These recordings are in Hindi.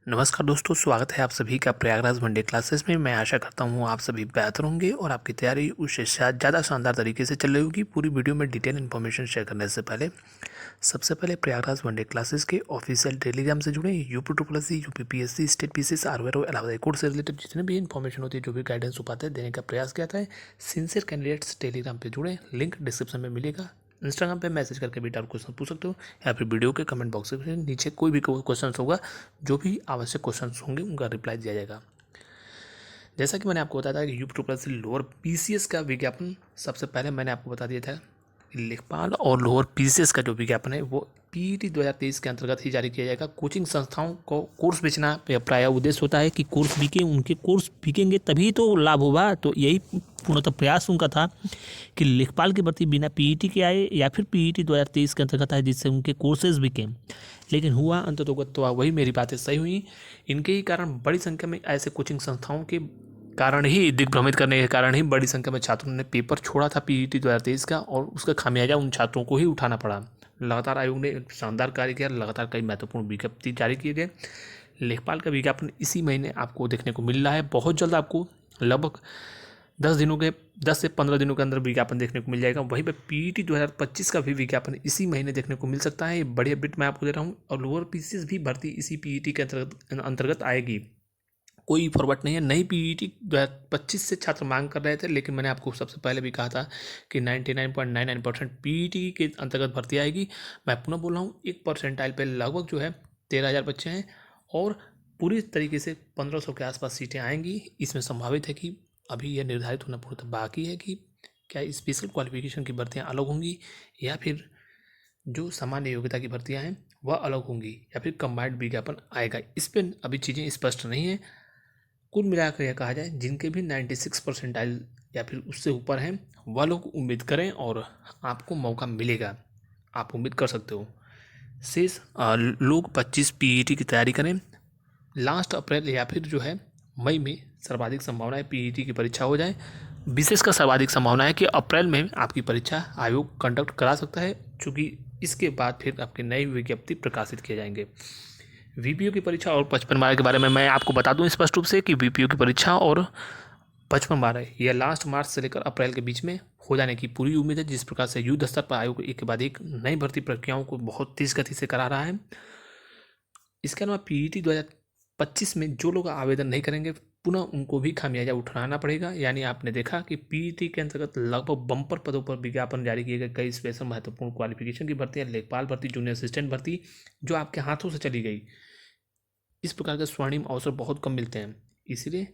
नमस्कार दोस्तों, स्वागत है आप सभी का प्रयागराज वनडे क्लासेस में। मैं आशा करता हूँ आप सभी बेहतर होंगे और आपकी तैयारी उससे ज़्यादा शानदार तरीके से चल रही होगी। पूरी वीडियो में डिटेल इन्फॉर्मेशन शेयर करने से पहले सबसे पहले प्रयागराज वनडे क्लासेस के ऑफिशियल टेलीग्राम से जुड़े। UP triple UPPSC state PCS आरवेरो इलाहाबाद कोर्ट से रिलेटेड जितने भी इन्फॉर्मेशन होती है, जो भी गाइडेंस हो पाता है, देने का प्रयास किया था। सिंसियर कैंडिडेट्स टेलीग्राम पर जुड़े, लिंक डिस्क्रिप्शन में मिलेगा। इंस्टाग्राम पे मैसेज करके भी डाउट क्वेश्चन पूछ सकते हो, या फिर वीडियो के कमेंट बॉक्स में नीचे कोई भी क्वेश्चन होगा, जो भी आवश्यक क्वेश्चन होंगे उनका रिप्लाई दिया जाएगा। जैसा कि मैंने आपको बताया था कि UP triple C lower PCS का विज्ञापन सबसे पहले मैंने आपको बता दिया था। लेखपाल और लोअर पीसीएस का जो विज्ञापन है वो पीईटी 2023 के अंतर्गत ही जारी किया जाएगा। कोचिंग संस्थाओं को कोर्स बेचना प्राय उद्देश्य होता है कि कोर्स बिके, उनके कोर्स बिकेंगे तभी तो लाभ होगा। तो यही पूर्णतः प्रयास उनका था कि लेखपाल की भर्ती बिना पीईटी के आए या फिर पीईटी 2023 के अंतर्गत आए, जिससे उनके कोर्सेज बिके। लेकिन हुआ अंततोगत तो वही मेरी बातें सही हुई। इनके ही कारण बड़ी संख्या में ऐसे कोचिंग संस्थाओं के कारण ही, दिग्भ्रमित करने के कारण ही बड़ी संख्या में छात्रों ने पेपर छोड़ा था पीईटी 2023 का, और उसका खामियाजा उन छात्रों को ही उठाना पड़ा। लगातार आयोग ने शानदार कार्य किया, लगातार कई महत्वपूर्ण विज्ञप्ति जारी किए गए। लेखपाल का विज्ञापन इसी महीने आपको देखने को मिल रहा है। बहुत जल्द आपको लगभग 10 से 15 दिनों के अंदर विज्ञापन देखने को मिल जाएगा। वहीं पर पीईटी 2025 का भी विज्ञापन इसी महीने देखने को मिल सकता है। ये बड़ी अपडेट मैं आपको दे रहा हूँ। और लोअर पीसीएस भी भर्ती इसी पीईटी के अंतर्गत आएगी। कोई फॉरवर्ड नहीं है। नई पीईटी 2025 से छात्र मांग कर रहे थे, लेकिन मैंने आपको सबसे पहले भी कहा था कि 99.99% पीईटी के अंतर्गत भर्ती आएगी। मैं पुनः बोल रहा हूँ, 1% पे लगभग जो है 13,000 बच्चे हैं, और पूरी तरीके से 1500 के आसपास सीटें आएंगी। इसमें संभावित है कि अभी यह निर्धारित होना पूरा बाकी है कि क्या स्पेशल क्वालिफिकेशन की भर्तियाँ अलग होंगी, या फिर जो सामान्य योग्यता की भर्तियाँ हैं वह अलग होंगी, या फिर कंबाइंड विज्ञापन आएगा। इस पर अभी चीज़ें स्पष्ट नहीं हैं। कुल मिलाकर यह कहा जाए, जिनके भी 96 परसेंटाइल या फिर उससे ऊपर हैं वह लोग उम्मीद करें और आपको मौका मिलेगा, आप उम्मीद कर सकते हो। शेष लोग 25 पीईटी की तैयारी करें। लास्ट अप्रैल या फिर जो है मई में सर्वाधिक संभावना है पीईटी की परीक्षा हो जाए। विशेषकर सर्वाधिक संभावना है कि अप्रैल में आपकी परीक्षा आयोग कंडक्ट करा सकता है, चूँकि इसके बाद फिर आपकी नई विज्ञप्ति प्रकाशित किए जाएंगे। वीपीओ की परीक्षा और 55/12 के बारे में मैं आपको बता दूं स्पष्ट रूप से कि वीपीओ की परीक्षा और 55/12 यह लास्ट मार्च से लेकर अप्रैल के बीच में हो जाने की पूरी उम्मीद है। जिस प्रकार से युद्ध स्तर पर आयोग एक के बाद एक नई भर्ती प्रक्रियाओं को बहुत तेज गति से करा रहा है। इसके अलावा पीईटी 2025 में जो लोग आवेदन नहीं करेंगे, पुनः उनको भी खामियाजा उठाना पड़ेगा। यानी आपने देखा कि पीईटी के अंतर्गत लगभग बम्पर पदों पर विज्ञापन जारी किए गए। कई स्पेशल महत्वपूर्ण क्वालिफिकेशन की भर्तियाँ, लेखपाल भर्ती, जूनियर असिस्टेंट भर्ती, जो आपके हाथों से चली गई। इस प्रकार के स्वर्णिम अवसर बहुत कम मिलते हैं, इसलिए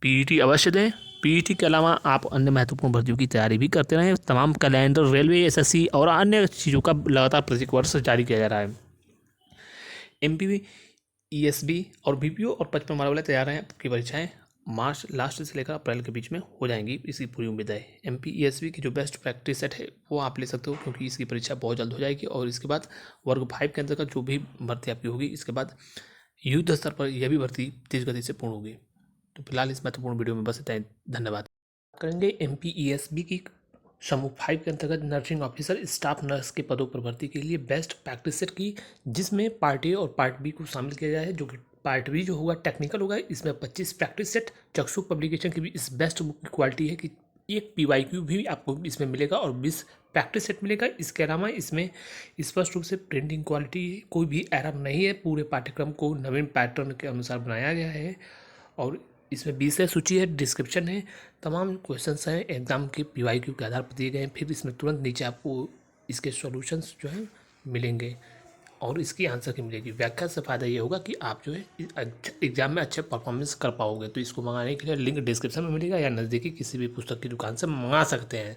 पीईटी अवश्य दें। पीईटी के अलावा आप अन्य महत्वपूर्ण भर्तियों की तैयारी भी करते रहें। तमाम कैलेंडर, रेलवे, एसएससी और अन्य चीज़ों का लगातार प्रत्येक वर्ष जारी किया जा रहा है। एमपी, ईएसबी और बीपीओ और 55/12 वाले तैयार हैं। आपकी परीक्षाएं मार्च लास्ट से लेकर अप्रैल के बीच में हो जाएंगी, इसकी पूरी उम्मीद है। एमपी ईएसबी की जो बेस्ट प्रैक्टिस सेट है वो आप ले सकते हो, क्योंकि इसकी परीक्षा बहुत जल्द हो जाएगी। और इसके बाद वर्ग 5 के अंतर्गत जो भी भर्ती आपकी होगी, इसके बाद युद्ध स्तर पर यह भी भर्ती तेज गति से पूर्ण होगी। तो फिलहाल इस महत्वपूर्ण वीडियो में बस इतना ही। धन्यवाद। करेंगे एमपी ईएसबी की समूह 5 के अंतर्गत नर्सिंग ऑफिसर, स्टाफ नर्स के पदों पर भर्ती के लिए बेस्ट प्रैक्टिस सेट की, जिसमें पार्ट ए और पार्ट बी को शामिल किया जाए। जो कि पार्ट बी जो होगा टेक्निकल होगा, इसमें 25 प्रैक्टिस सेट। चक्षु पब्लिकेशन की भी इस बेस्ट बुक की क्वालिटी है कि एक पीवाईक्यू भी आपको इसमें मिलेगा और 20 प्रैक्टिस सेट मिलेगा। इसके अलावा इसमें स्पष्ट रूप से प्रिंटिंग क्वालिटी कोई भी एरर नहीं है। पूरे पाठ्यक्रम को नवीन पैटर्न के अनुसार बनाया गया है, और इसमें विषय सूची है, डिस्क्रिप्शन है, तमाम क्वेश्चंस हैं एग्जाम के पीवाईक्यू के आधार पर दिए गए हैं। फिर इसमें तुरंत नीचे आपको इसके सॉल्यूशंस जो है मिलेंगे, और इसकी आंसर की मिलेगी। व्याख्या से फ़ायदा ये होगा कि आप जो है एग्जाम में अच्छे परफॉर्मेंस कर पाओगे। तो इसको मंगाने के लिए लिंक डिस्क्रिप्शन में मिलेगा, या नज़दीकी किसी भी पुस्तक की दुकान से मंगा सकते हैं।